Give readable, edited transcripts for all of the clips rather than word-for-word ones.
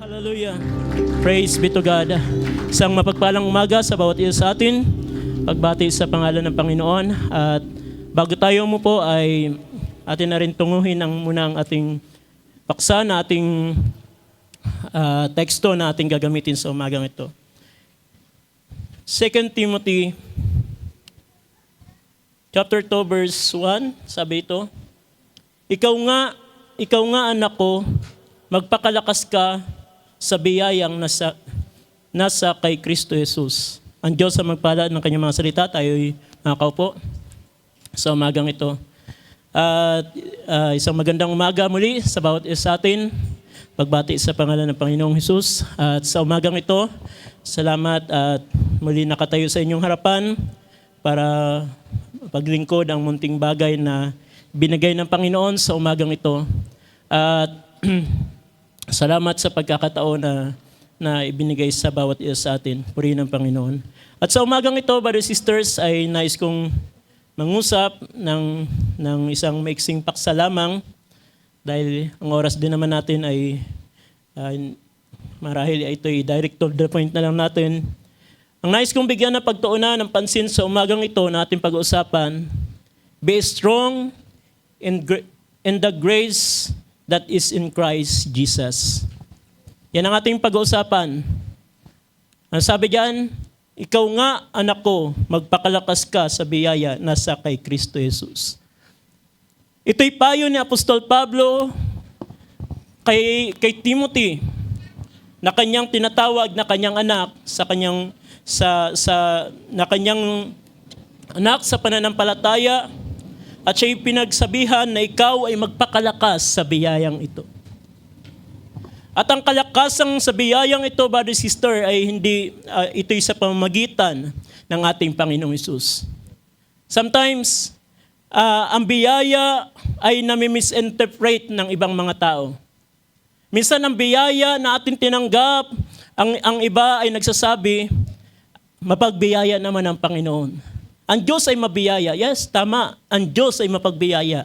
Hallelujah. Praise be to God. Isang mapagpalang umaga sa bawat isa sa atin. Pagbati sa pangalan ng Panginoon. At bago tayo mo po ay atin na rin tunguhin muna ang ating paksa na ating teksto na ating gagamitin sa umagang ito. 2 Timothy chapter 2 verse 1, sabi ito, Ikaw nga anak ko, magpakalakas ka sa biyayang nasa kay Kristo Jesus. Ang Diyos sa magpala ng kanyang mga salita, tayo'y nakaupo sa umagang ito. At isang magandang umaga muli sa bawat isa sa atin. Pagbati sa pangalan ng Panginoong Jesus. At sa umagang ito, salamat at muli nakatayo sa inyong harapan para paglingkod ang munting bagay na binigay ng Panginoon sa umagang ito. At salamat sa pagkakataon na ibinigay sa bawat isa sa atin. Purihin ng Panginoon. At sa umagang ito, brothers and sisters, ay nais kong mangusap ng isang maiksing paksa lamang dahil ang oras din naman natin ay marahil ito'y direct to the point na lang natin. Ang nais kong bigyan ng pagtuunan ng pansin sa umagang ito na ating pag-uusapan, be strong in the grace that is in Christ Jesus. Yan ang ating pag-uusapan. Ang sabi diyan, ikaw nga anak ko, magpakalakas ka sa biyaya nasa kay Kristo Jesus. Ito'y payo ni Apostol Pablo kay Timothy na kanyang tinatawag na kanyang anak na kanyang anak sa pananampalataya. At siya'y pinagsabihan na ikaw ay magpakalakas sa biyayang ito. At ang kalakasang sa biyayang ito, brother sister, ay hindi ito'y sa pamamagitan ng ating Panginoong Hesus. Sometimes, ang biyaya ay nami-misinterpret ng ibang mga tao. Minsan ang biyaya na ating tinanggap, ang iba ay nagsasabi, mapagbiyaya naman ang Panginoon. Ang Diyos ay mabiyaya. Yes, tama. Ang Diyos ay mapagbiyaya.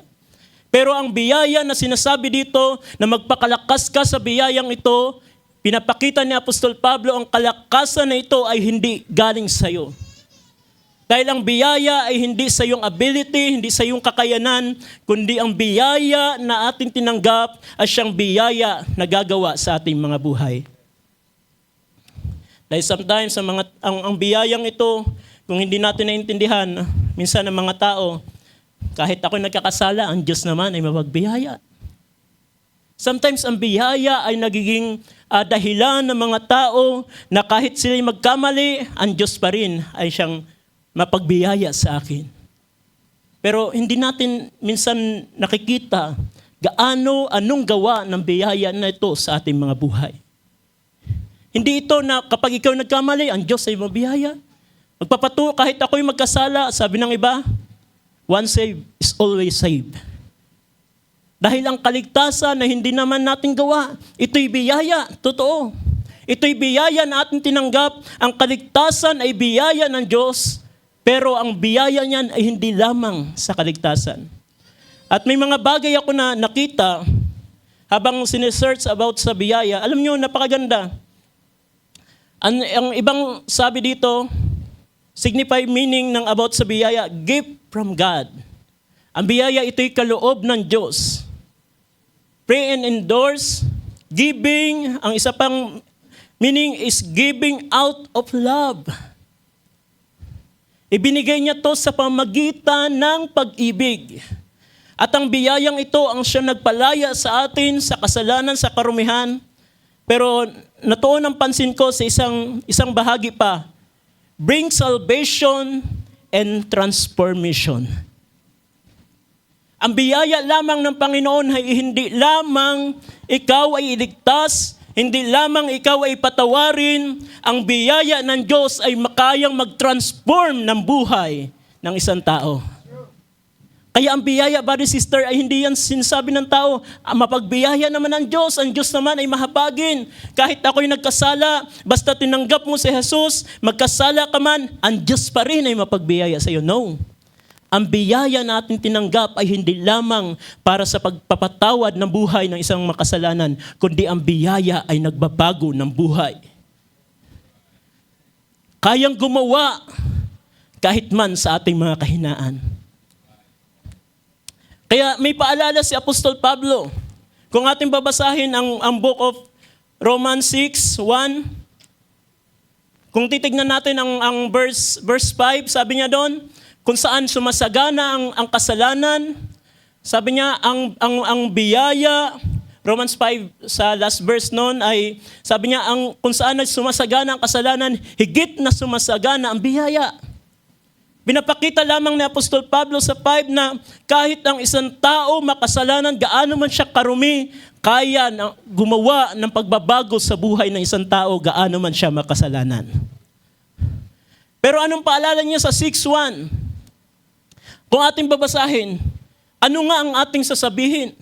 Pero ang biyaya na sinasabi dito na magpakalakas ka sa biyayang ito, pinapakita ni Apostol Pablo ang kalakasan na ito ay hindi galing sa iyo. Dahil ang biyaya ay hindi sa iyong ability, hindi sa iyong kakayanan, kundi ang biyaya na ating tinanggap ay siyang biyaya na gagawa sa ating mga buhay. Dahil sometimes ang biyayang ito, kung hindi natin naintindihan, minsan ang mga tao, kahit ako'y nagkakasala, ang Diyos naman ay mapagbiyaya. Sometimes ang biyaya ay nagiging dahilan ng mga tao na kahit sila'y magkamali, ang Diyos pa rin ay siyang mapagbiyaya sa akin. Pero hindi natin minsan nakikita anong gawa ng biyaya na ito sa ating mga buhay. Hindi ito na kapag ikaw nagkamali, ang Diyos ay mabiyaya. Kahit ako'y magkasala, sabi ng iba, once saved is always saved. Dahil ang kaligtasan na hindi naman natin gawa, ito'y biyaya, totoo. Ito'y biyaya na ating tinanggap, ang kaligtasan ay biyaya ng Diyos, pero ang biyaya niyan ay hindi lamang sa kaligtasan. At may mga bagay ako na nakita habang sinesearch about sa biyaya. Alam niyo, napakaganda. Ang ibang sabi dito, signify meaning ng about sa biyaya, gift from God. Ang biyaya ito'y kaloob ng Diyos. Pray and endorse, giving, ang isa pang meaning is giving out of love. Ibinigay niya to sa pamagitan ng pag-ibig. At ang biyayang ito ang siya nagpalaya sa atin sa kasalanan, sa karumihan. Pero natuon ang pansin ko sa isang bahagi pa, bring salvation and transformation. Ang biyaya lamang ng Panginoon ay hindi lamang ikaw ay iligtas, hindi lamang ikaw ay patawarin. Ang biyaya ng Diyos ay makayang mag-transform ng buhay ng isang tao. Kaya ang biyaya, brother sister, ay hindi yan sinasabi ng tao, mapagbiyaya naman ang Diyos naman ay mahabagin. Kahit ako'y nagkasala, basta tinanggap mo si Jesus, magkasala ka man, ang Diyos pa rin ay mapagbiyaya sa iyo. No. ang biyaya natin tinanggap ay hindi lamang para sa pagpapatawad ng buhay ng isang makasalanan, kundi ang biyaya ay nagbabago ng buhay. Kayang gumawa kahit man sa ating mga kahinaan. Kaya may paalala si Apostol Pablo. Kung ating babasahin ang book of Romans 6:1, kung titignan natin ang verse 5, sabi niya doon, kung saan sumasagana ang kasalanan, sabi niya, ang biyaya, Romans 5 sa last verse noon ay, sabi niya, kung saan sumasagana ang kasalanan, higit na sumasagana ang biyaya. Pinapakita lamang ni Apostol Pablo sa 5 na kahit ang isang tao makasalanan, gaano man siya karumi, kaya na gumawa ng pagbabago sa buhay ng isang tao, gaano man siya makasalanan. Pero anong paalala niya sa 6:1? Kung ating babasahin, ano nga ang ating sasabihin?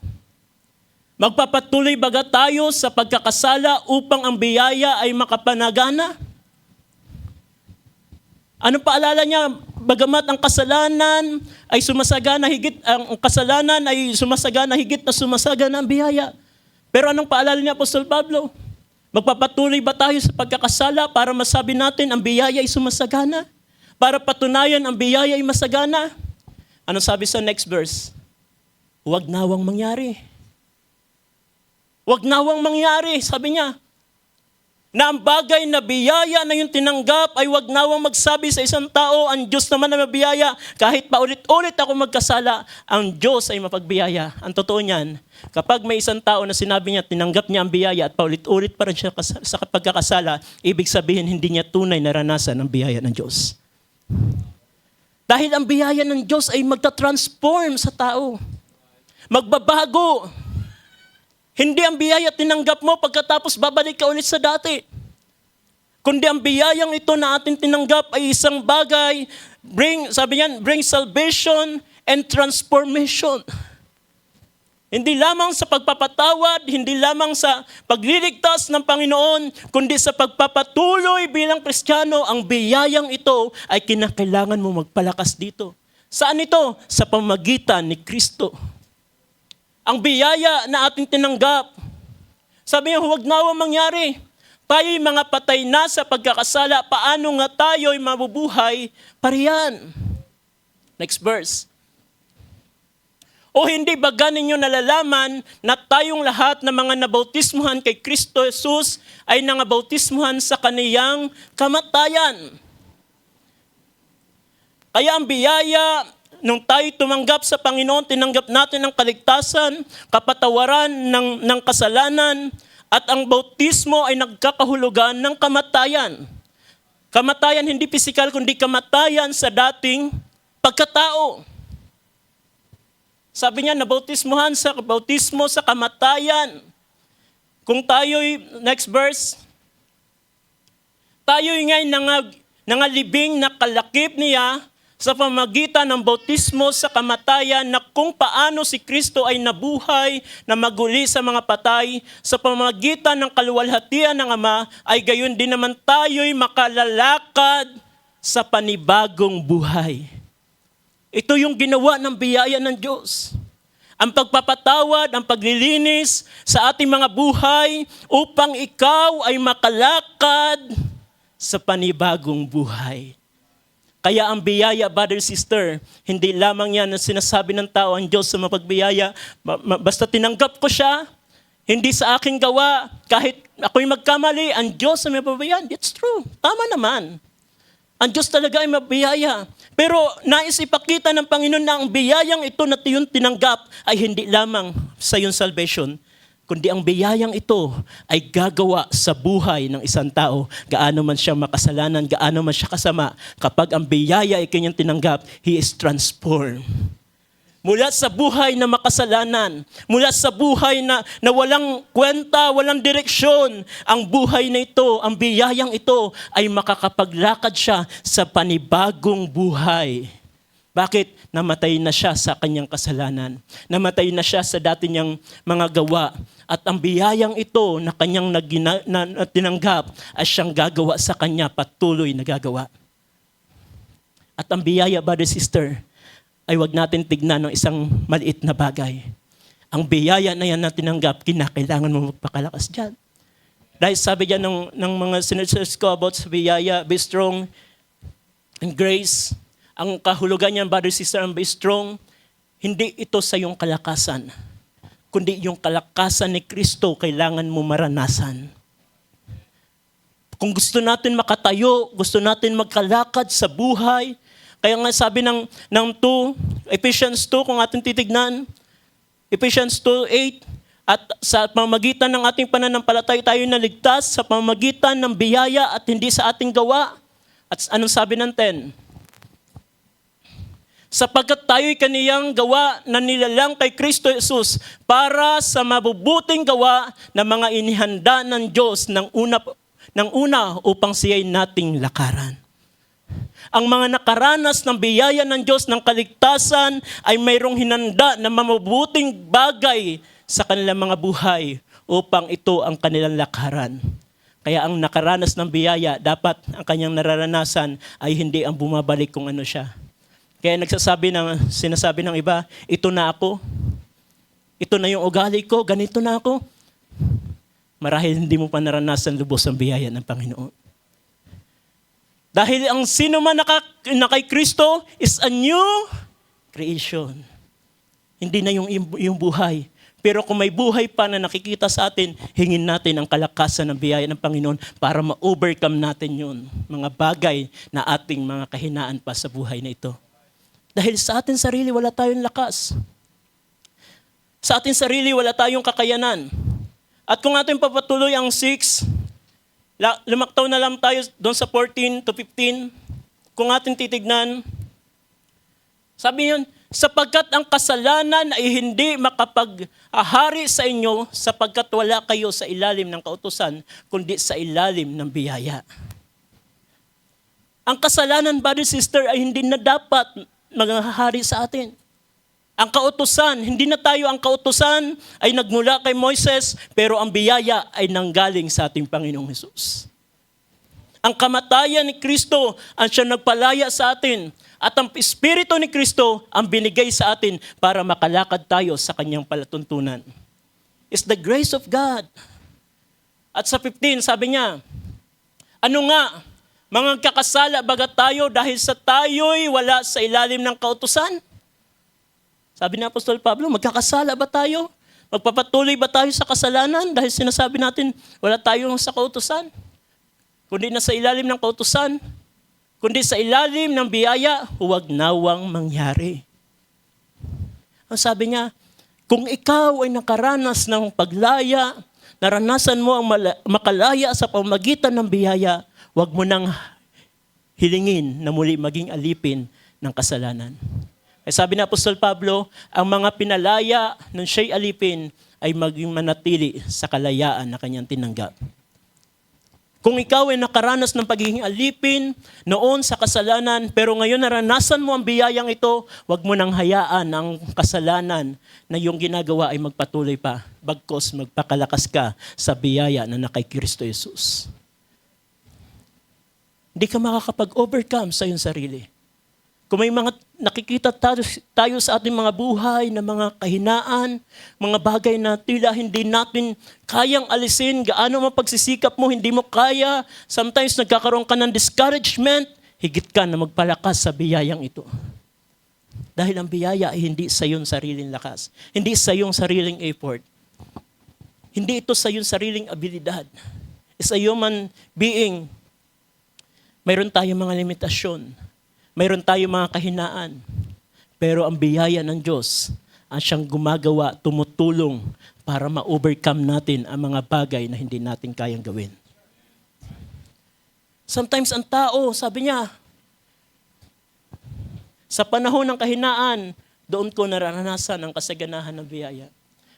Magpapatuloy baga tayo sa pagkakasala upang ang biyaya ay makapanagana? Anong paalala niya? Bagamat ang kasalanan ay sumasagana higit na sumasagana ang biyaya. Pero anong paalala ni Apostol Pablo? Magpapatuloy ba tayo sa pagkakasala para masabi natin ang biyaya ay sumasagana? Para patunayan ang biyaya ay masagana? Anong sabi sa next verse? Huwag nawang mangyari. Huwag nawang mangyari, sabi niya. Na ang bagay na biyaya na yung tinanggap ay wag nawang magsabi sa isang tao, ang Diyos naman na mabiyaya. Kahit paulit-ulit ako magkasala, ang Diyos ay mapagbiyaya. Ang totoo niyan, kapag may isang tao na sinabi niya, tinanggap niya ang biyaya at paulit-ulit pa rin siya sa pagkakasala, ibig sabihin hindi niya tunay naranasan ang biyaya ng Diyos. Dahil ang biyaya ng Diyos ay magta-transform sa tao. Magbabago. Hindi ang biyaya tinanggap mo pagkatapos babalik ka ulit sa dati. Kundi ang biyayang ito na ating tinanggap ay isang bagay, bring salvation and transformation. Hindi lamang sa pagpapatawad, hindi lamang sa pagliligtas ng Panginoon, kundi sa pagpapatuloy bilang Kristiyano, ang biyayang ito ay kinakailangan mo magpalakas dito. Saan ito? Sa pamamagitan ni Kristo. Ang biyaya na ating tinanggap, sabi niya, huwag nawang mangyari. Tayo'y mga patay na sa pagkakasala, paano nga tayo'y mabubuhay pariyan? Next verse. O hindi ba ninyo nalalaman na tayong lahat na mga nabautismuhan kay Kristo Jesus ay nangabautismuhan sa kaniyang kamatayan? Kaya ang biyaya, nung tayo tumanggap sa Panginoon, tinanggap natin ang kaligtasan, kapatawaran ng kasalanan, at ang bautismo ay nagkakahulugan ng kamatayan. Kamatayan hindi pisikal, kundi kamatayan sa dating pagkatao. Sabi niya, nabautismuhan sa bautismo sa kamatayan. Kung tayo'y, next verse, tayo'y ngay nangalibing na kalakip niya sa pamamagitan ng bautismo sa kamatayan, na kung paano si Kristo ay nabuhay na maguli sa mga patay, sa pamamagitan ng kaluwalhatian ng Ama, ay gayon din naman tayo'y makalalakad sa panibagong buhay. Ito yung ginawa ng biyaya ng Diyos. Ang pagpapatawad, ang paglilinis sa ating mga buhay upang ikaw ay makalakad sa panibagong buhay. Kaya ang biyaya, brother, sister, hindi lamang yan na sinasabi ng tao, ang Diyos sa mapagbiyaya, basta tinanggap ko siya, hindi sa aking gawa, kahit ako'y magkamali, ang Diyos sa mapagbiyaya. It's true, tama naman. Ang Diyos talaga ay mabiyaya. Pero nais ipakita ng Panginoon na ang biyayang ito na yung tinanggap ay hindi lamang sa iyong salvation, kundi ang biyayang ito ay gagawa sa buhay ng isang tao. Gaano man siya makasalanan, gaano man siya kasama, kapag ang biyaya ay kanyang tinanggap, he is transformed. Mula sa buhay na makasalanan, mula sa buhay na walang kwenta, walang direksyon, ang buhay na ito, ang biyayang ito, ay makakapaglakad siya sa panibagong buhay. Bakit? Namatay na siya sa kanyang kasalanan. Namatay na siya sa dati niyang mga gawa. At ang biyayang ito na kanyang tinanggap ay siyang gagawa sa kanya, patuloy na gagawa. At ang biyaya, brother, sister, ay wag natin tignan ng isang maliit na bagay. Ang biyaya na yan na tinanggap, kinakailangan mo magpakalakas dyan. Dahil sabi dyan ng mga sinusearch ko about sa biyaya, be strong in grace. Ang kahulugan niyan, brother, sister, ang be strong, hindi ito sa iyong kalakasan, kundi yung kalakasan ni Kristo kailangan mo maranasan. Kung gusto natin makatayo, gusto natin magkalakad sa buhay, kaya nga sabi ng Ephesians 2, kung ating titignan, Ephesians 2:8, at sa pamamagitan ng ating pananampalataya tayo naligtas sa pamamagitan ng biyaya at hindi sa ating gawa. At anong sabi ng 10? Sapagkat tayo'y kaniyang gawa na nilalang kay Kristo Jesus para sa mabubuting gawa na mga inihanda ng Diyos ng una upang siya'y nating lakaran. Ang mga nakaranas ng biyaya ng Diyos ng kaligtasan ay mayroong hinanda na mabubuting bagay sa kanilang mga buhay upang ito ang kanilang lakaran. Kaya ang nakaranas ng biyaya, dapat ang kanyang nararanasan ay hindi ang bumabalik kung ano siya. Kaya sinasabi ng iba, ito na ako, ito na yung ugali ko, ganito na ako. Marahil hindi mo pa naranasan lubos ang biyaya ng Panginoon. Dahil ang sino man na kay Kristo is a new creation. Hindi na yung buhay. Pero kung may buhay pa na nakikita sa atin, hingin natin ang kalakasan ng biyaya ng Panginoon para ma-overcome natin yun. Mga bagay na ating mga kahinaan pa sa buhay na ito. Dahil sa ating sarili, wala tayong lakas. Sa ating sarili, wala tayong kakayanan. At kung ating papatuloy ang 6, lumaktaw na lang tayo doon sa 14 to 15. Kung ating titignan, sabi yun, sapagkat ang kasalanan ay hindi makapag-ahari sa inyo sapagkat wala kayo sa ilalim ng kautusan, kundi sa ilalim ng biyaya. Ang kasalanan, brother, sister, ay hindi na dapat maghahari sa atin. Ang kautusan, hindi na tayo ang kautusan ay nagmula kay Moises, pero ang biyaya ay nanggaling sa ating Panginoong Hesus. Ang kamatayan ni Kristo ang siya nagpalaya sa atin. At ang Espiritu ni Kristo ang binigay sa atin para makalakad tayo sa kanyang palatuntunan. It's the grace of God. At sa 15, sabi niya, ano nga, mga kakasala baga tayo dahil sa tayo'y wala sa ilalim ng kautusan? Sabi ni Apostol Pablo, magkakasala ba tayo? Magpapatuloy ba tayo sa kasalanan dahil sinasabi natin wala tayong sa kautusan? Kundi na sa ilalim ng kautusan, kundi sa ilalim ng biyaya, huwag nawang mangyari. Ang sabi niya, kung ikaw ay nakaranas ng paglaya, naranasan mo ang makalaya sa pamamagitan ng biyaya, huwag mo nang hilingin na muli maging alipin ng kasalanan. Ay sabi ni Apostol Pablo, ang mga pinalaya ng siya'y alipin ay maging manatili sa kalayaan na kanyang tinanggap. Kung ikaw ay nakaranas ng pagiging alipin noon sa kasalanan, pero ngayon naranasan mo ang biyayang ito, huwag mo nang hayaan ang kasalanan na iyong ginagawa ay magpatuloy pa, bagkos magpakalakas ka sa biyaya na nakay Kristo Jesus. Hindi ka makakapag-overcome sa iyong sarili. Kung may mga nakikita tayo sa ating mga buhay na mga kahinaan, mga bagay na tila hindi natin kayang alisin, gaano mapagsisikap mo, hindi mo kaya, sometimes nagkakaroon ka ng discouragement, higit ka na magpalakas sa biyayang ito. Dahil ang biyaya ay hindi sa iyong sariling lakas, hindi sa iyong sariling effort, hindi ito sa iyong sariling abilidad. As a human being, mayroon tayong mga limitasyon. Mayroon tayong mga kahinaan, pero ang biyaya ng Diyos ang siyang gumagawa, tumutulong para ma-overcome natin ang mga bagay na hindi natin kayang gawin. Sometimes ang tao, sabi niya, sa panahon ng kahinaan, doon ko naranasan ang kasaganahan ng biyaya.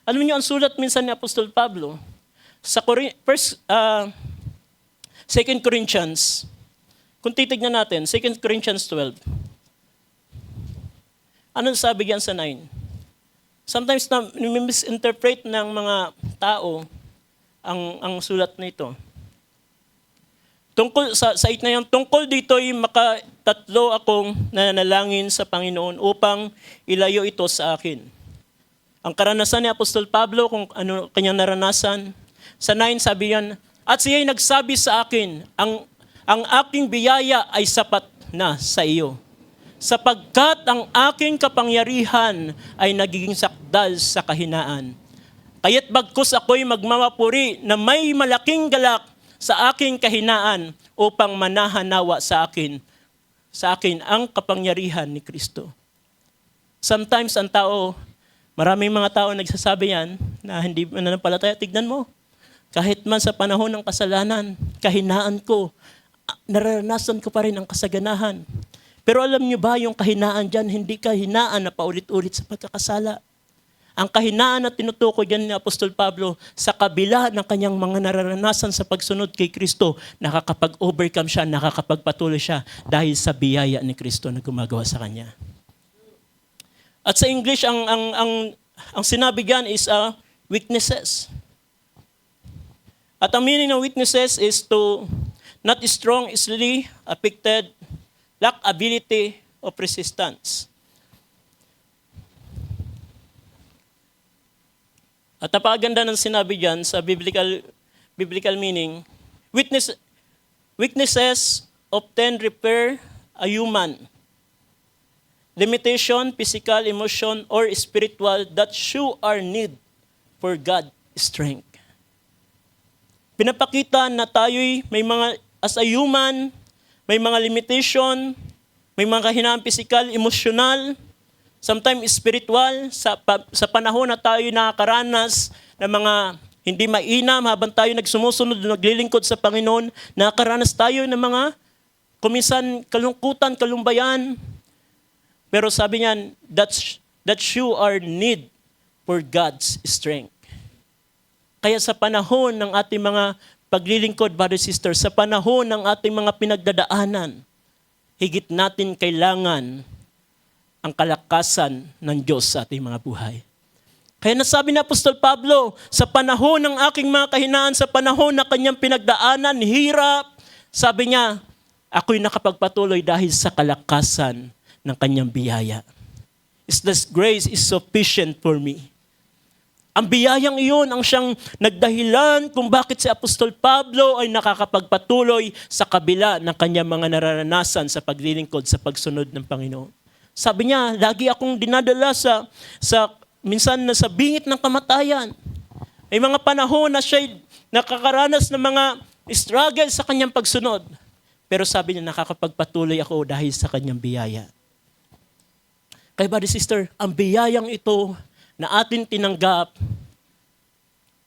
Alam niyo, ang sulat minsan ni Apostol Pablo, sa 2 Corinthians, kung titignan natin, 2 Corinthians 12. Anong sabi diyan sa 9? Sometimes na misinterpret ng mga tao ang sulat nito. Tungkol sa 8 na yan, tungkol dito ay makatatlo akong nananalangin sa Panginoon upang ilayo ito sa akin. Ang karanasan ni Apostol Pablo, kung ano kanyang naranasan, sa 9 sabi yan, at siya'y nagsabi sa akin, ang aking biyaya ay sapat na sa iyo, sapagkat ang aking kapangyarihan ay nagiging sakdal sa kahinaan. Kaya't bagkus ako'y magmamapuri na may malaking galak sa aking kahinaan upang manahanawa sa akin ang kapangyarihan ni Kristo. Sometimes ang tao, maraming mga tao nagsasabi yan na hindi mananampalataya. Tignan mo, kahit man sa panahon ng kasalanan, kahinaan ko, naranasan ko pa rin ang kasaganahan. Pero alam niyo ba, yung kahinaan dyan, hindi kahinaan na paulit-ulit sa pagkakasala. Ang kahinaan na tinutukoy dyan ni Apostol Pablo, sa kabila ng kanyang mga nararanasan sa pagsunod kay Kristo, nakakapag-overcome siya, nakakapagpatuloy siya dahil sa biyaya ni Kristo na gumagawa sa kanya. At sa English, ang sinabi dyan is weaknesses. At ang meaning ng weaknesses is to not strong, easily affected, lack ability of resistance. At napakaganda ng sinabi dyan sa biblical meaning, weaknesses often refer a human limitation, physical, emotion, or spiritual that show our need for God's strength. Pinapakita na tayo'y may mga, as a human, may mga limitation, may mga kahinaan physical, emotional, sometimes spiritual, sa panahon na tayo nakakaranas ng mga hindi mainam habang tayo nagsumusunod, naglilingkod sa Panginoon, nakakaranas tayo ng mga kuminsan kalungkutan, kalumbayan. Pero sabi niyan, that you are need for God's strength. Kaya sa panahon ng ating mga paglilingkod, brothers and sisters, sa panahon ng ating mga pinagdadaanan, higit natin kailangan ang kalakasan ng Diyos sa ating mga buhay. Kaya nasabi ni Apostol Pablo, sa panahon ng aking mga kahinaan, sa panahon na kanyang pinagdaanan, hirap, sabi niya, ako'y nakapagpatuloy dahil sa kalakasan ng kanyang biyaya. This grace is sufficient for me. Ang biyayang iyon ang siyang nagdahilan kung bakit si Apostol Pablo ay nakakapagpatuloy sa kabila ng kanyang mga nararanasan sa paglilingkod, sa pagsunod ng Panginoon. Sabi niya, lagi akong dinadala minsan na sa bingit ng kamatayan. May mga panahon na siya nakakaranas ng mga struggle sa kanyang pagsunod. Pero sabi niya, nakakapagpatuloy ako dahil sa kanyang biyaya. Kaya brother, sister, ang biyayang ito na ating tinanggap,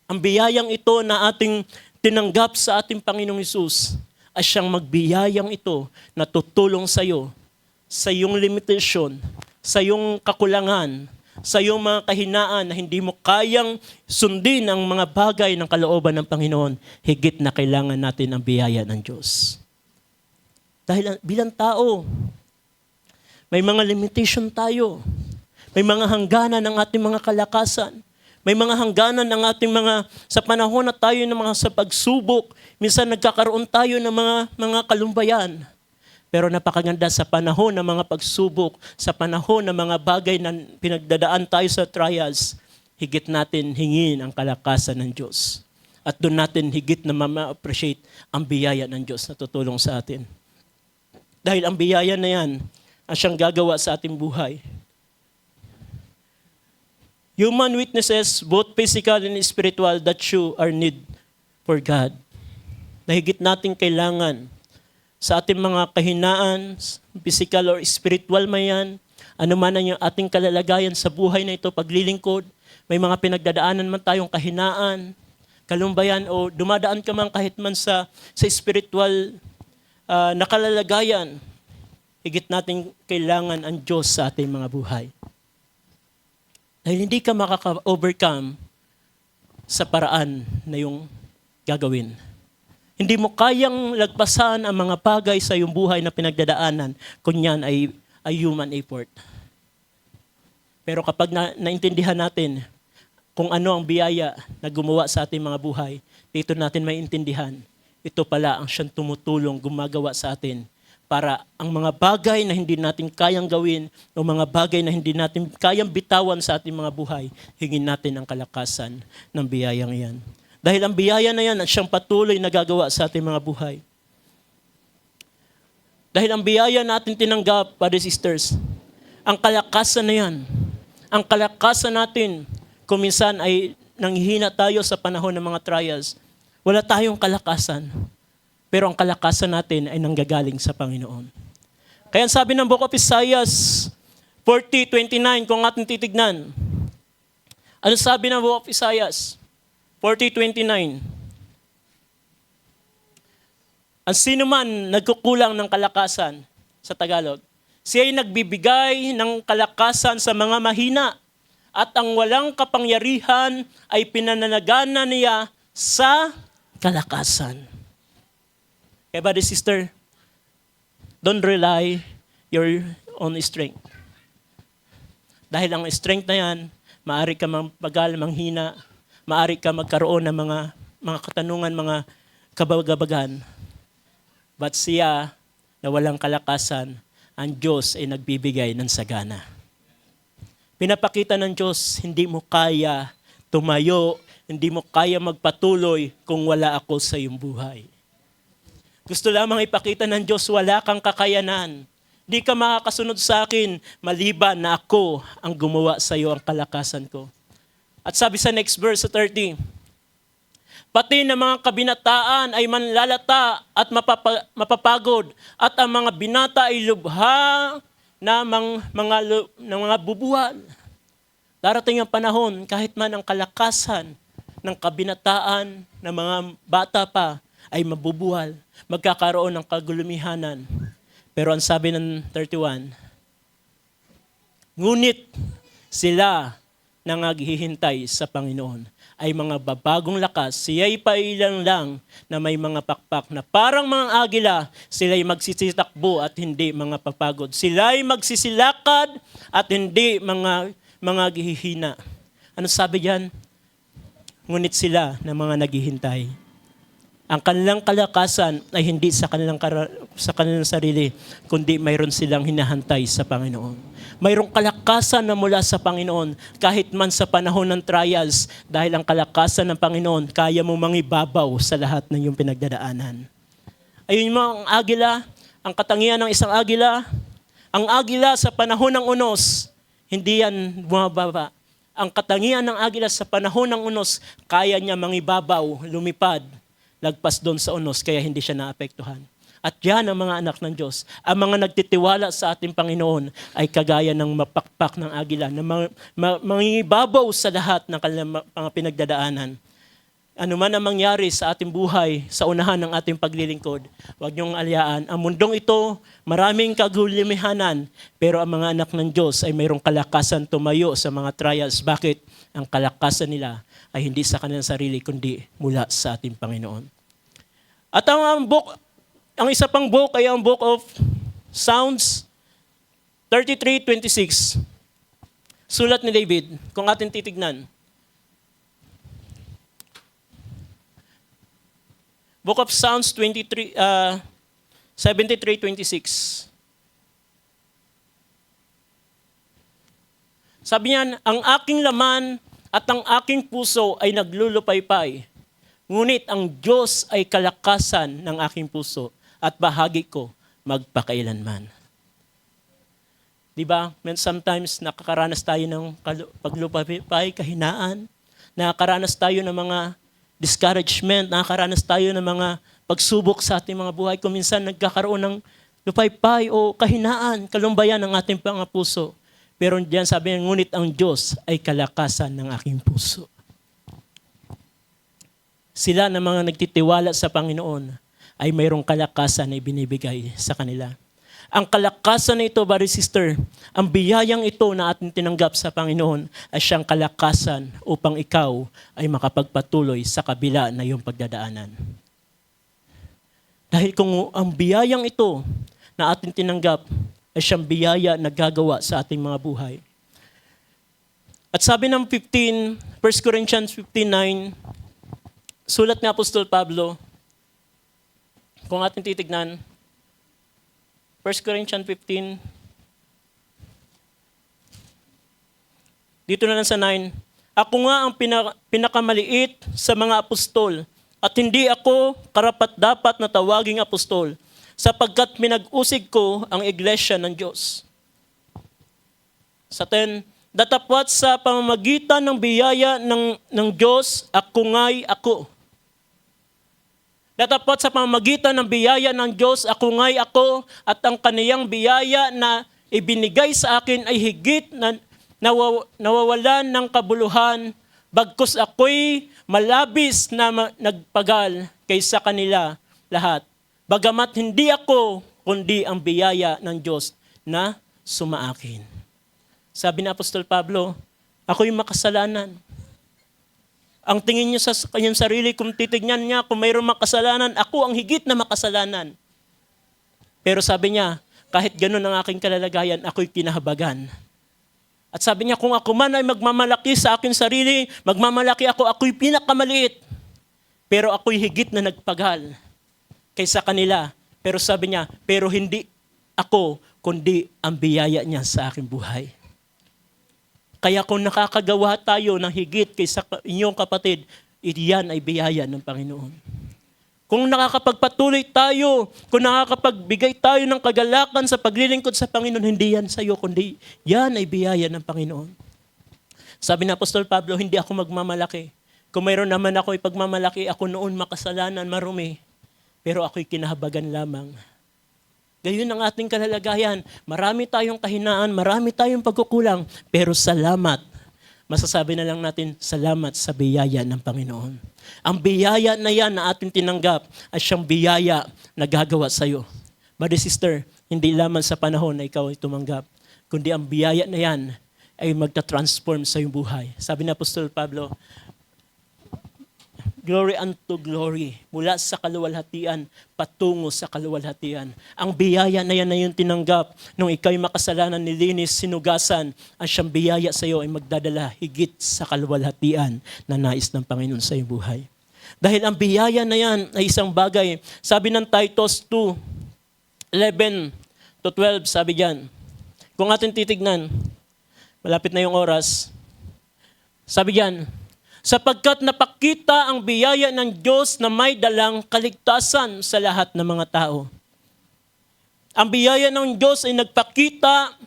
ang biyayang ito na ating tinanggap sa ating Panginoong Hesus, ay siyang magbiyayang ito na tutulong sa iyo, sa iyong limitation, sa iyong kakulangan, sa iyong mga kahinaan na hindi mo kayang sundin ang mga bagay ng kalooban ng Panginoon, higit na kailangan natin ang biyaya ng Diyos. Dahil bilang tao, may mga limitation tayo. May mga hangganan ng ating mga kalakasan. May mga hangganan ng ating sa panahon na tayo ng mga sa pagsubok, minsan nagkakaroon tayo ng mga kalumbayan. Pero napakaganda sa panahon ng mga pagsubok, sa panahon ng mga bagay na pinagdadaan tayo sa trials, higit natin hingin ang kalakasan ng Diyos. At doon natin higit na ma-appreciate ang biyaya ng Diyos na tutulong sa atin. Dahil ang biyaya na yan, ang siyang gagawa sa ating buhay. Human weaknesses, both physical and spiritual, that you are need for God. Na higit natin kailangan sa ating mga kahinaan, physical or spiritual man yan, ano man ang ating kalalagayan sa buhay na ito, paglilingkod, may mga pinagdadaanan man tayong kahinaan, kalumbayan, o dumadaan ka man kahit man sa spiritual na kalalagayan, higit natin kailangan ang Diyos sa ating mga buhay. Dahil hindi ka makaka-overcome sa paraan na yung gagawin. Hindi mo kayang lagpasan ang mga bagay sa iyong buhay na pinagdadaanan kung yan ay human effort. Pero kapag naintindihan natin kung ano ang biyaya na gumawa sa ating mga buhay, dito natin maintindihan, ito pala ang siyang tumutulong, gumagawa sa atin para ang mga bagay na hindi natin kayang gawin o mga bagay na hindi natin kayang bitawan sa ating mga buhay, hingin natin ang kalakasan ng biyayang iyan. Dahil ang biyaya na yan at siyang patuloy na gagawa sa ating mga buhay. Dahil ang biyaya natin tinanggap, brothers and sisters, ang kalakasan na yan, ang kalakasan natin, kung minsan ay nanghihina tayo sa panahon ng mga trials, wala tayong kalakasan. Pero ang kalakasan natin ay nanggagaling sa Panginoon. Kaya sabi ng Book of Isaiah 40:29, kung ating titignan, ano sabi ng Book of Isaiah 40:29? Ang sino man nagkukulang ng kalakasan, sa Tagalog, siya ay nagbibigay ng kalakasan sa mga mahina at ang walang kapangyarihan ay pinananagana niya sa kalakasan. Kaya brother, sister, don't rely your own strength. Dahil ang strength na yan, maaari ka magpagal, manghina, maaari ka magkaroon ng mga katanungan, mga kabagabagan. But siya na walang kalakasan, ang Diyos ay nagbibigay ng sagana. Pinapakita ng Diyos, hindi mo kaya tumayo, hindi mo kaya magpatuloy kung wala ako sa iyong buhay. Gusto lamang ipakita ng Diyos, wala kang kakayanan. Di ka makakasunod sa akin, maliban na ako ang gumawa sa iyo ang kalakasan ko. At sabi sa next verse, sa 30, pati ng mga kabinataan ay manlalata at mapapagod, at ang mga binata ay lubha na mga bubuhal. Darating ang panahon, kahit man ang kalakasan ng kabinataan ng mga bata pa ay mabubuhal, magkakaroon ng kagulumihanan. Pero ang sabi ng 31, ngunit sila na naghihintay sa Panginoon ay mga babagong lakas, siya'y pailang lang na may mga pakpak na parang mga agila, sila'y magsisitakbo at hindi mga papagod. Sila'y magsisilakad at hindi mga gihihina. Ano sabi diyan? Ngunit sila na mga naghihintay. Ang kanilang kalakasan ay hindi sa kanilang sarili, kundi mayroon silang hinahantay sa Panginoon. Mayroong kalakasan na mula sa Panginoon kahit man sa panahon ng trials, dahil ang kalakasan ng Panginoon kaya mo mangibabaw sa lahat ng iyong pinagdadaanan. Ayun mo ang agila, ang katangian ng isang agila. Ang agila sa panahon ng unos, hindi yan bumababa. Ang katangian ng agila sa panahon ng unos, kaya niya mangibabaw, lumipad, lagpas doon sa unos, kaya hindi siya naapektuhan. At yan ang mga anak ng Diyos. Ang mga nagtitiwala sa ating Panginoon ay kagaya ng mapakpak ng agila na mangibabaw sa lahat ng kanilang mga pinagdadaanan. Ano man ang mangyari sa ating buhay, sa unahan ng ating paglilingkod, huwag niyong alyaan. Ang mundong ito, maraming kagulimahanan, pero ang mga anak ng Diyos ay mayroong kalakasan tumayo sa mga trials. Bakit? Ang kalakasan nila ay hindi sa kanilang sarili, kundi mula sa ating Panginoon. At ang isa pang book ay ang Book of Psalms 33:26. Sulat ni David, kung ating titignan. Book of Psalms 73:26. Sabi niyan, ang aking laman at ang aking puso ay naglulupaypay. Ngunit ang Diyos ay kalakasan ng aking puso at bahagi ko magpakailanman. Diba? Sometimes nakakaranas tayo ng paglupay, kahinaan. Nakakaranas tayo ng mga discouragement. Nakakaranas tayo ng mga pagsubok sa ating mga buhay. Kung minsan nagkakaroon ng lupaypay o kahinaan, kalumbayan ng ating mga puso. Pero diyan sabi niya, ngunit ang Diyos ay kalakasan ng aking puso. Sila na mga nagtitiwala sa Panginoon ay mayroong kalakasan na ibinibigay sa kanila. Ang kalakasan na ito, brother, sister, ang biyayang ito na ating tinanggap sa Panginoon ay siyang kalakasan upang ikaw ay makapagpatuloy sa kabila na iyong pagdadaanan. Dahil kung ang biyayang ito na ating tinanggap ay siyang biyaya na gagawa sa ating mga buhay. At sabi ng 1 Corinthians 15:9, sulat ni Apostol Pablo, kung ating titignan, 1 Corinthians 15, dito na lang sa 9, ako nga ang pinakamaliit sa mga apostol at hindi ako karapat-dapat na tawaging apostol sapagkat minag-usig ko ang iglesia ng Diyos. Sa 10, datapwat sa pamamagitan ng biyaya ng Diyos, ako nga'y ako. Datapwat sa pamamagitan ng biyaya ng Diyos, ako nga'y ako, at ang kaniyang biyaya na ibinigay sa akin ay higit na nawawalan ng kabuluhan, bagkus ako'y malabis na nagpagal kaysa kanila lahat. Bagamat hindi ako, kundi ang biyaya ng Diyos na sumaakin. Sabi ni Apostol Pablo, ako'y makasalanan. Ang tingin niyo sa kanyang sarili, kung titignan niya, kung mayroong makasalanan, ako ang higit na makasalanan. Pero sabi niya, kahit ganun ang aking kalalagayan, ako'y pinahabagan. At sabi niya, kung ako man ay magmamalaki sa aking sarili, magmamalaki ako, ako'y pinakamaliit. Pero ako'y higit na nagpagal kaysa kanila. Pero sabi niya, pero hindi ako, kundi ang biyaya niya sa aking buhay. Kaya kung nakakagawa tayo ng higit kaysa inyong kapatid, iyan ay biyaya ng Panginoon. Kung nakakapagpatuloy tayo, kung nakakapagbigay tayo ng kagalakan sa paglilingkod sa Panginoon, hindi yan sa iyo, kundi yan ay biyaya ng Panginoon. Sabi ng Apostol Pablo, hindi ako magmamalaki. Kung mayroon naman ako ipagmamalaki, ako noon makasalanan, marumi. Pero ako'y kinahabagan lamang. Gayon ang ating kalalagayan. Marami tayong kahinaan, marami tayong pagkukulang, pero salamat. Masasabi na lang natin, salamat sa biyaya ng Panginoon. Ang biyaya na yan na ating tinanggap ay siyang biyaya na gagawa sa iyo. Brother, sister, hindi lamang sa panahon na ikaw ay tumanggap, kundi ang biyaya na yan ay magta-transform sa iyong buhay. Sabi ni Apostol Pablo, glory unto glory, mula sa kaluwalhatian patungo sa kaluwalhatian. Ang biyaya na yan na yung tinanggap nung ikaw'y makasalanan, nilinis, sinugasan, ang siyang biyaya sa iyo ay magdadala higit sa kaluwalhatian na nais ng Panginoon sa iyong buhay. Dahil ang biyaya na yan ay isang bagay, sabi ng Titus 2:11-12, sabi diyan, kung atin titignan, malapit na yung oras, sabi diyan, sapagkat napakita ang biyaya ng Diyos na may dalang kaligtasan sa lahat ng mga tao. Ang biyaya ng Diyos ay nagpakita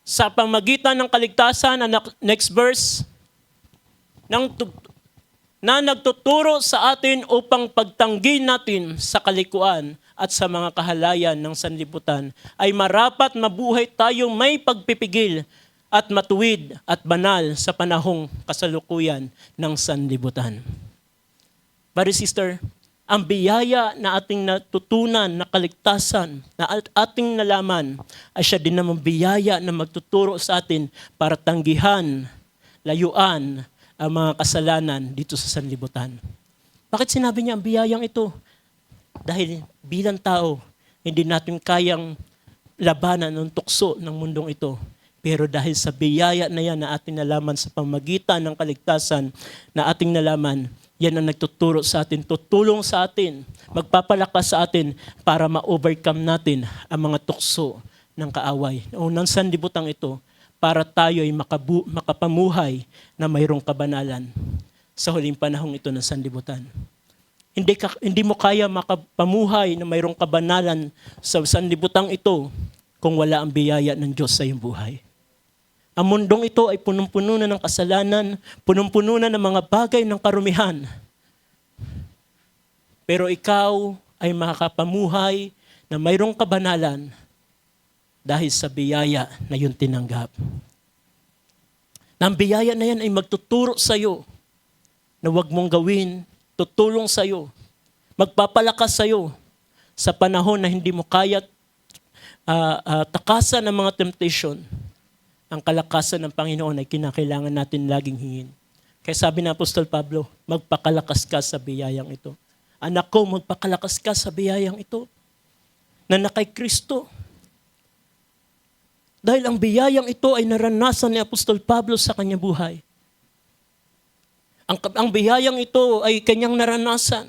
sa pamagitan ng kaligtasan, next verse, na nagtuturo sa atin upang pagtanggi natin sa kalikuan at sa mga kahalayan ng sanlibutan ay marapat mabuhay tayo may pagpipigil at matuwid at banal sa panahong kasalukuyan ng sanlibutan. Brother, sister, ang biyaya na ating natutunan na kaligtasan, na ating nalaman, ay siya din namang biyaya na magtuturo sa atin para tanggihan, layuan ang mga kasalanan dito sa sanlibutan. Bakit sinabi niya ang biyayang ito? Dahil bilang tao, hindi natin kayang labanan ng tukso ng mundong ito. Pero dahil sa biyaya na yan na ating nalaman sa pamagitan ng kaligtasan na ating nalaman, yan ang nagtuturo sa atin, tutulong sa atin, magpapalakas sa atin para ma-overcome natin ang mga tukso ng kaaway. Unang sanlibutan ito, para tayo ay makapamuhay na mayroong kabanalan sa huling panahong ito ng sanlibutan. Hindi mo kaya makapamuhay na mayroong kabanalan sa sanlibutan ito kung wala ang biyaya ng Diyos sa iyong buhay. Ang mundong ito ay punong-puno na ng kasalanan, punong-puno na ng mga bagay ng karumihan. Pero ikaw ay makakapamuhay na mayroong kabanalan dahil sa biyaya na iyong tinanggap. Na ang biyaya na yan ay magtuturo sa iyo na huwag mong gawin, tutulong sa iyo, magpapalakas sa iyo sa panahon na hindi mo kaya takasan ng mga temptation. Ang kalakasan ng Panginoon ay kinakailangan natin laging hingin. Kaya sabi ng Apostol Pablo, magpakalakas ka sa biyayang ito. Anak ko, magpakalakas ka sa biyayang ito na kay Kristo. Dahil ang biyayang ito ay naranasan ni Apostol Pablo sa kanyang buhay. Ang biyayang ito ay kanyang naranasan.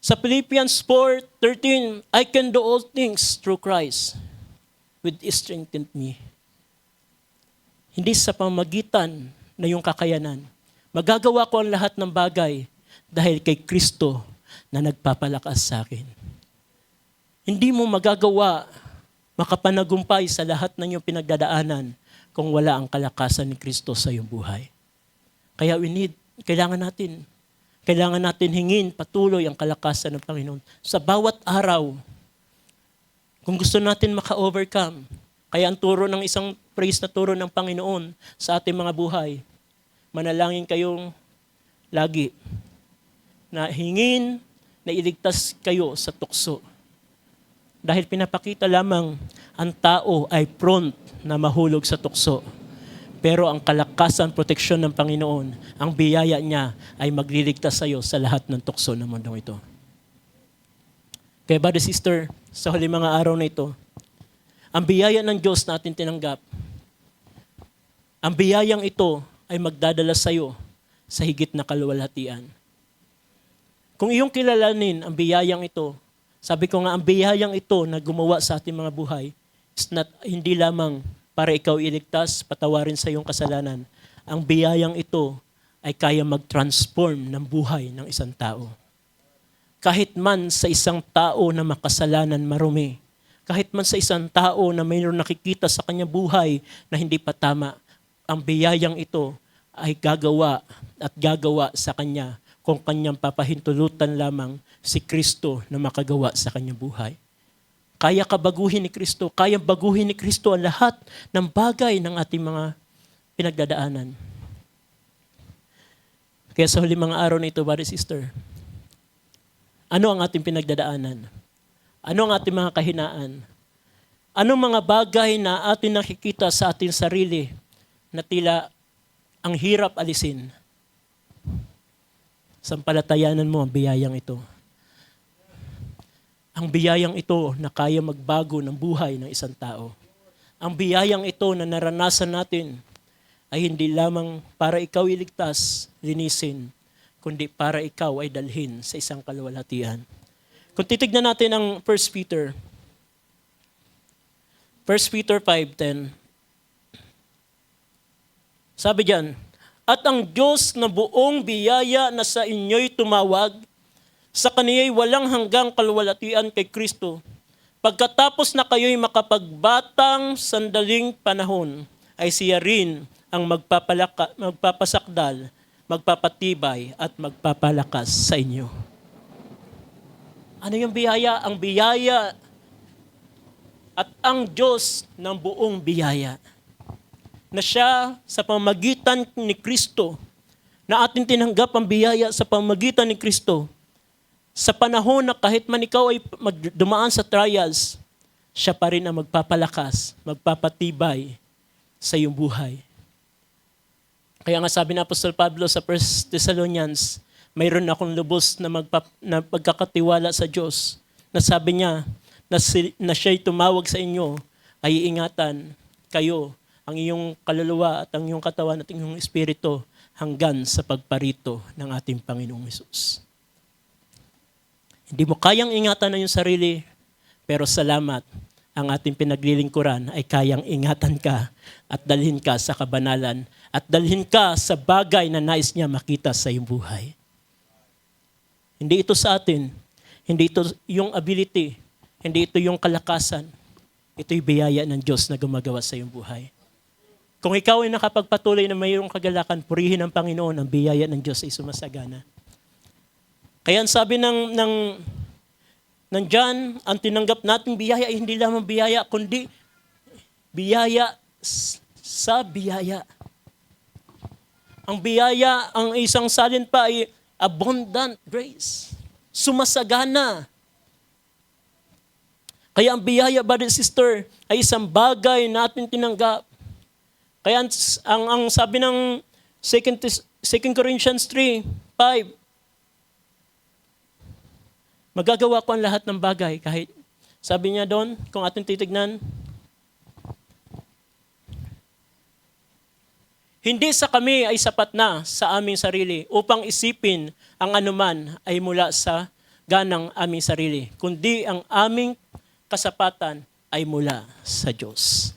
Sa Philippians 4:13, I can do all things through Christ, which strengthened me. Hindi sa pamagitan na yung kakayanan. Magagawa ko ang lahat ng bagay dahil kay Kristo na nagpapalakas sa akin. Hindi mo magagawa, makapanagumpay sa lahat ng iyong pinagdadaanan kung wala ang kalakasan ni Kristo sa iyong buhay. Kaya kailangan natin hingin patuloy ang kalakasan ng Panginoon sa bawat araw. Kung gusto natin maka-overcome, kaya ang turo ng isang praise na turo ng Panginoon sa ating mga buhay, manalangin kayong lagi na hingin na iligtas kayo sa tukso. Dahil pinapakita lamang ang tao ay prone na mahulog sa tukso. Pero ang kalakasan, proteksyon ng Panginoon, ang biyaya niya ay magliligtas sa iyo sa lahat ng tukso ng mundong ito. Kaya brother, sister, sa huli mga araw na ito, ang biyaya ng Diyos na ating tinanggap, ang biyayang ito ay magdadala sa iyo sa higit na kaluwalhatian. Kung iyong kilalanin ang biyayang ito, sabi ko nga, ang biyayang ito na gumawa sa ating mga buhay, hindi lamang para ikaw iligtas, patawarin sa iyong kasalanan. Ang biyayang ito ay kaya mag-transform ng buhay ng isang tao. Kahit man sa isang tao na makasalanan marumi, kahit man sa isang tao na mayroon nakikita sa kanyang buhay na hindi pa tama, ang biyayang ito ay gagawa sa kanya kung kanyang papahintulutan lamang si Kristo na makagawa sa kanyang buhay. Kaya baguhin ni Kristo ang lahat ng bagay ng ating mga pinagdadaanan. Kaya sa huli mga araw na ito, brother, sister, ano ang ating pinagdadaanan? Ano ang ating mga kahinaan? Anong mga bagay na ating nakikita sa ating sarili na tila ang hirap alisin? Sampalatayanan mo ang biyayang ito. Ang biyayang ito na kaya magbago ng buhay ng isang tao. Ang biyayang ito na naranasan natin ay hindi lamang para ikaw iligtas, linisin, kundi para ikaw ay dalhin sa isang kaluwalhatian. Kung titignan natin ang 1 Peter 5:10, sabi diyan, at ang Diyos na buong biyaya na sa inyo'y tumawag, sa kaniya'y walang hanggang kaluwalhatian kay Kristo. Pagkatapos na kayo'y makapagbatang sandaling panahon, ay siya rin ang magpapasakdal, magpapatibay at magpapalakas sa inyo. Ano yung biyaya? Ang biyaya at ang Diyos ng buong biyaya. Na siya sa pamamagitan ni Kristo, na ating tinanggap ang biyaya sa pamamagitan ni Kristo, sa panahon na kahit man ikaw ay dumaan sa trials, siya pa rin ang magpapalakas, magpapatibay sa iyong buhay. Kaya nga sabi ni Apostol Pablo sa 1 Thessalonians, mayroon akong lubos na pagkakatiwala sa Diyos, na sabi niya na siya'y tumawag sa inyo, ay iingatan kayo, ang iyong kaluluwa at ang iyong katawan at ang iyong espiritu hanggang sa pagparito ng ating Panginoong Hesus. Hindi mo kayang ingatan na iyong sarili, pero salamat, ang ating pinaglilingkuran ay kayang ingatan ka at dalhin ka sa kabanalan at dalhin ka sa bagay na nais niya makita sa iyong buhay. Hindi ito sa atin, hindi ito yung ability, hindi ito yung kalakasan, ito'y biyaya ng Diyos na gumagawa sa iyong buhay. Kung ikaw ay nakapagpatuloy na mayroong kagalakan, purihin ang Panginoon, ang biyaya ng Diyos ay sumasagana. Kaya ang sabi ng John, ang tinanggap nating biyaya ay hindi lamang biyaya, kundi biyaya sa biyaya. Ang biyaya, ang isang salin pa ay abundant grace. Sumasagana. Kaya ang biyaya, brother, sister, ay isang bagay na ating tinanggap. Kaya ang sabi ng 2 Corinthians 3:5, magagawa ko ang lahat ng bagay kahit, sabi niya doon, kung ating titignan, hindi sa kami ay sapat na sa aming sarili upang isipin ang anuman ay mula sa ganang aming sarili, kundi ang aming kasapatan ay mula sa Diyos.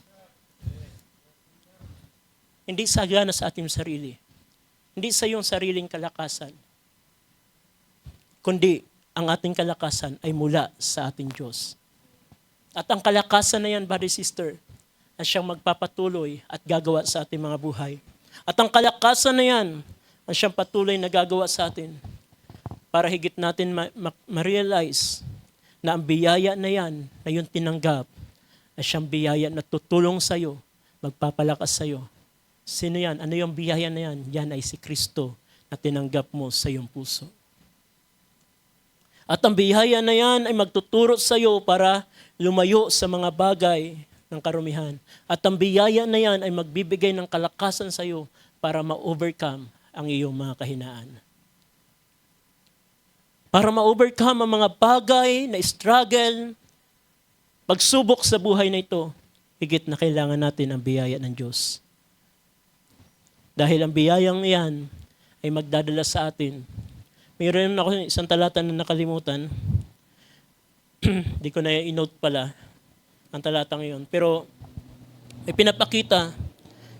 Hindi sagana sa ating sarili. Hindi sa iyong sariling kalakasan. Kundi ang ating kalakasan ay mula sa ating Diyos. At ang kalakasan na yan, brother, sister, ang siyang magpapatuloy at gagawa sa ating mga buhay. At ang kalakasan na yan, ang siyang patuloy na gagawa sa atin para higit natin ma-realize na ang biyaya na yan, na yung tinanggap, ay siyang biyaya na tutulong sa iyo, magpapalakas sa iyo. Sino yan? Ano yung biyaya na yan? Yan ay si Kristo na tinanggap mo sa iyong puso. At ang biyaya na yan ay magtuturo sa iyo para lumayo sa mga bagay ng karumihan. At ang biyaya na yan ay magbibigay ng kalakasan sa iyo para ma-overcome ang iyong mga kahinaan. Para ma-overcome ang mga bagay na struggle, pagsubok sa buhay na ito, higit na kailangan natin ang biyaya ng Diyos. Dahil ang biyayang iyan ay magdadala sa atin. Mayroon ako isang talata na nakalimutan. Di ko na i-note pala ang talatang iyon. Pero may pinapakita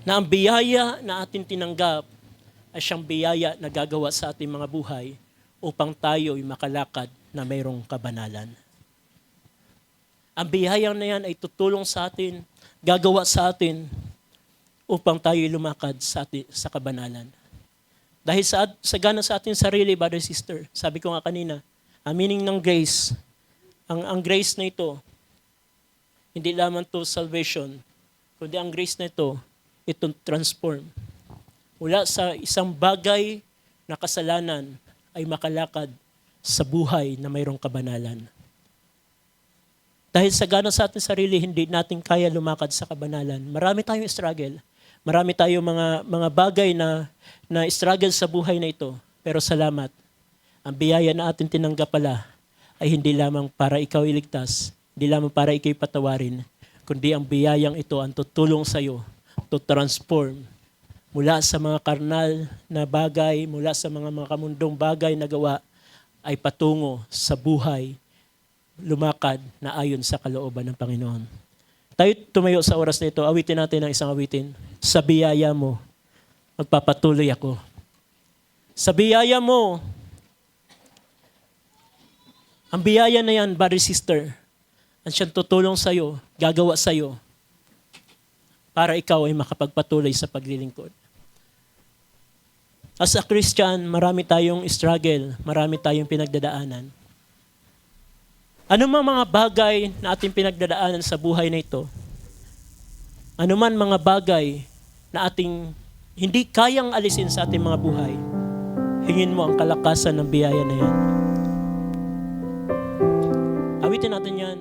na ang biyaya na ating tinanggap ay siyang biyaya na gagawa sa ating mga buhay upang tayo'y makalakad na mayroong kabanalan. Ang biyayang na yan ay tutulong sa atin, gagawa sa atin upang tayo'y lumakad sa kabanalan. Dahil sagana sa ating sarili, brother, sister, sabi ko nga kanina, ang meaning ng grace, ang grace na ito, hindi lamang to salvation, kundi ang grace na ito, itong transform. Mula sa isang bagay na kasalanan ay makalakad sa buhay na mayroong kabanalan. Dahil sagana sa ating sarili, hindi natin kaya lumakad sa kabanalan. Marami tayong struggle. Marami tayong mga bagay na struggle sa buhay na ito. Pero salamat, ang biyaya na ating tinanggap pala ay hindi lamang para ikaw iligtas, hindi lamang para ikaw patawarin, kundi ang biyayang ito ang tutulong sa iyo to transform mula sa mga karnal na bagay, mula sa mga kamundong bagay na gawa, ay patungo sa buhay, lumakad na ayon sa kalooban ng Panginoon. Tayo tumayo sa oras na ito, awitin natin ang isang awitin. Sa biyaya mo, magpapatuloy ako. Sa biyaya mo, ang biyaya na yan, brother, sister, ang siyang tutulong sa iyo, gagawa sa iyo, para ikaw ay makapagpatuloy sa paglilingkod. As a Christian, marami tayong struggle, marami tayong pinagdadaanan. Ano man mga bagay na ating pinagdadaanan sa buhay na ito, ano man mga bagay na ating hindi kayang alisin sa ating mga buhay, hingin mo ang kalakasan ng biyaya na yan. Awitin natin yan.